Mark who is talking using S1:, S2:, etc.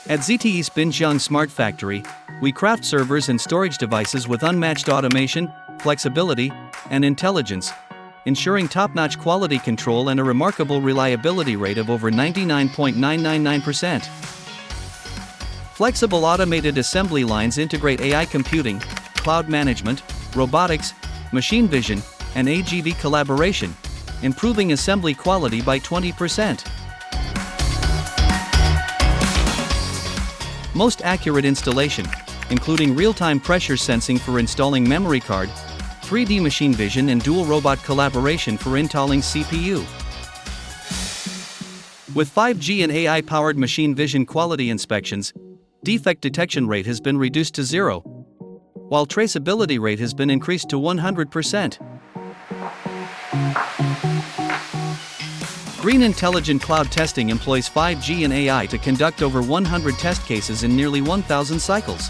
S1: At ZTE's Binjiang Smart Factory, we craft servers and storage devices with unmatched automation, flexibility, and intelligence, ensuring top-notch quality control and a remarkable reliability rate of over 99.999%. Flexible automated assembly lines integrate AI computing, cloud management, robotics, machine vision, and AGV collaboration, improving assembly quality by 20%. Most accurate installation, including real-time pressure sensing for installing memory card, 3D machine vision and dual robot collaboration for installing CPU. With 5G and AI-powered machine vision quality inspections, defect detection rate has been reduced to 0, while traceability rate has been increased to 100%. Green Intelligent Cloud Testing employs 5G and AI to conduct over 100 test cases in nearly 1,000 cycles.